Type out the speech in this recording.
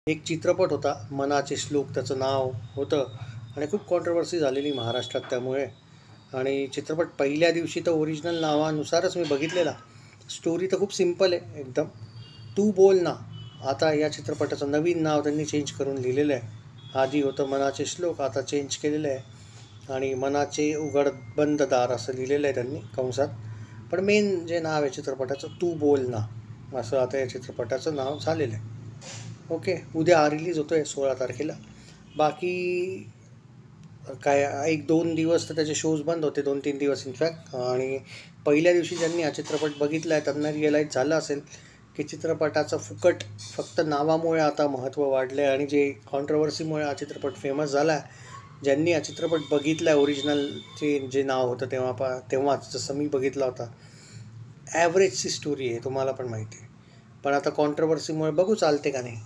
एक चित्रपट होता मनाचे श्लोक त्याचं नाव होतं आणि खूप कॉन्ट्रोवर्सी झालेली महाराष्ट्रात त्यामुळे. आणि चित्रपट पहिल्या दिवशी तर ओरिजिनल नावानुसारच मी बघितलेला. स्टोरी तर खूप सिम्पल आहे एकदम. तू बोल ना. आता या चित्रपटाचं नवीन नाव त्यांनी चेंज करून लिहिलेलं आहे. आधी होतं मनाचे श्लोक, आता चेंज केलेलं आहे आणि मनाचे उघड बंद दार असं लिहिलेलं आहे त्यांनी कंसात. पण मेन जे नाव आहे चित्रपटाचं तू बोल ना असं आता या चित्रपटाचं नाव झालेलं आहे. ओके, उद्या हा रिलीज होतो आहे 16 तारखेला. बाकी काय 1-2 दिवस तर त्याचे शोज बंद होते, 2-3 दिवस इनफॅक्ट. आणि पहिल्या दिवशी ज्यांनी हा चित्रपट बघितला आहे त्यांना रिअलाईज झालं असेल की चित्रपटाचं फुकट फक्त नावामुळे आता महत्त्व वाढलं आहे. आणि जे कॉन्ट्रोवर्सीमुळे हा चित्रपट फेमस झाला आहे, ज्यांनी हा चित्रपट बघितला आहे ओरिजिनलचे जे नाव होतं तेव्हाच जसं मी बघितला होता, ॲव्हरेजची स्टोरी आहे, तुम्हाला पण माहिती आहे. पण आता कॉन्ट्रोवर्सीमुळे बघू चालते का नाही.